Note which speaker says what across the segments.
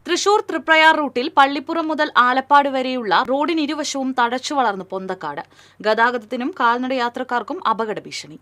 Speaker 1: തൃശൂർ തൃപ്രയാർ റൂട്ടിൽ പള്ളിപ്പുറം മുതൽ ആലപ്പാട് വരെയുള്ള റോഡിന് ഇരുവശവും തഴച്ചു വളർന്നു പൊന്തക്കാട്. ഗതാഗതത്തിനും കാൽനട യാത്രക്കാർക്കും അപകട ഭീഷണി.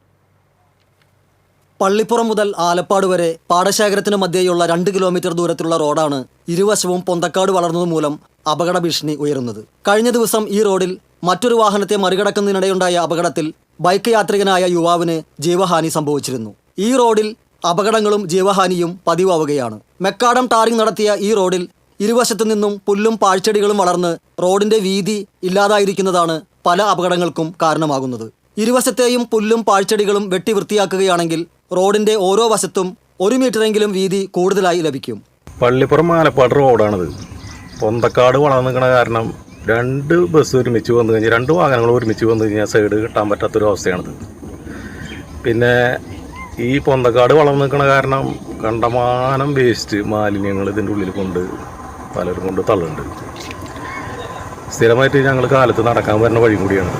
Speaker 2: പള്ളിപ്പുറം മുതൽ ആലപ്പാട് വരെ പാടശേഖരത്തിന് മധ്യേയുള്ള 2 കിലോമീറ്റർ ദൂരത്തിലുള്ള റോഡാണ് ഇരുവശവും പൊന്തക്കാട് വളർന്നതുമൂലം അപകട ഭീഷണി ഉയരുന്നത്. കഴിഞ്ഞ ദിവസം ഈ റോഡിൽ മറ്റൊരു വാഹനത്തെ മറികടക്കുന്നതിനിടെയുണ്ടായ അപകടത്തിൽ ബൈക്ക് യാത്രികനായ യുവാവിന് ജീവഹാനി സംഭവിച്ചിരുന്നു. ഈ റോഡിൽ അപകടങ്ങളും ജീവഹാനിയും പതിവാവുകയാണ്. മെക്കാഡം ടാറിംഗ് നടത്തിയ ഈ റോഡിൽ ഇരുവശത്തു നിന്നും പുല്ലും പാഴ്ചെടികളും വളർന്ന് റോഡിന്റെ വീതി ഇല്ലാതായിരിക്കുന്നതാണ് പല അപകടങ്ങൾക്കും കാരണമാകുന്നത്. ഇരുവശത്തെയും പുല്ലും പാഴ്ചെടികളും വെട്ടി വൃത്തിയാക്കുകയാണെങ്കിൽ റോഡിന്റെ ഓരോ വശത്തും 1 മീറ്ററെങ്കിലും വീതി കൂടുതലായി ലഭിക്കും.
Speaker 3: പള്ളിപ്പുറം ആലപ്പാട് റോഡാണിത്. പൊന്തക്കാട് വളർന്നു നിൽക്കുന്ന കാരണം 2 ബസ് ഒരുമിച്ച് വന്നു കഴിഞ്ഞാൽ 2 വാഹനങ്ങൾ ഒരുമിച്ച് വന്നു കഴിഞ്ഞാൽ സൈഡ് കിട്ടാൻ പറ്റാത്തൊരു അവസ്ഥയാണിത്. പിന്നെ ഈ പൊന്തക്കാട് വളർന്നു നിൽക്കുന്ന കാരണം കണ്ടമാനം വേസ്റ്റ് മാലിന്യങ്ങൾ ഇതിൻ്റെ ഉള്ളിൽ കൊണ്ട് പലരും കൊണ്ട് തള്ളുന്നുണ്ട്. സ്ഥിരമായിട്ട് ഞങ്ങൾ കാലത്ത് നടക്കാൻ വരുന്ന വഴി കൂടിയാണ്.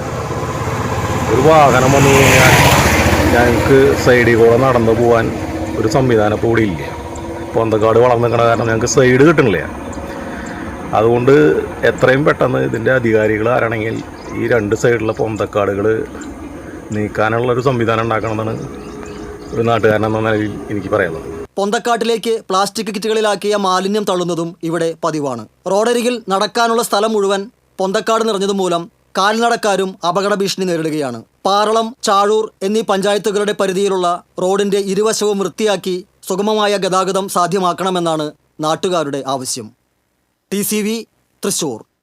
Speaker 3: ഒരു വാഹനം വന്നു കഴിഞ്ഞാൽ ഞങ്ങൾക്ക് സൈഡിൽ കൂടെ നടന്നു പോകാൻ ഒരു സംവിധാനം ഇപ്പോൾ ഇവിടെ ഇല്ല. പൊന്തക്കാട് വളർന്നു നിൽക്കുന്ന കാരണം ഞങ്ങൾക്ക് സൈഡ് കിട്ടണില്ല. അതുകൊണ്ട് എത്രയും പെട്ടെന്ന് ഇതിൻ്റെ അധികാരികൾ ആരാണെങ്കിൽ ഈ 2 സൈഡിലുള്ള പൊന്തക്കാടുകൾ നീക്കാനുള്ളൊരു സംവിധാനം ഉണ്ടാക്കണമെന്നാണ് ഒരു നാട്ടുകാരനെന്ന നിലയിൽ എനിക്ക് പറയാനുള്ളത്.
Speaker 2: പൊന്തക്കാട്ടിലേക്ക് പ്ലാസ്റ്റിക് കിറ്റുകളിലാക്കിയ മാലിന്യം തള്ളുന്നതും ഇവിടെ പതിവാണ്. റോഡരികിൽ നടക്കാനുള്ള സ്ഥലം മുഴുവൻ പൊന്തക്കാട് നിറഞ്ഞതുമൂലം കാൽനടക്കാരും അപകട ഭീഷണി നേരിടുകയാണ്. പാറളം, ചാഴൂർ എന്നീ പഞ്ചായത്തുകളുടെ പരിധിയിലുള്ള റോഡിന്റെ ഇരുവശവും വൃത്തിയാക്കി സുഗമമായ ഗതാഗതം സാധ്യമാക്കണമെന്നാണ് നാട്ടുകാരുടെ ആവശ്യം. TCV തൃശൂർ.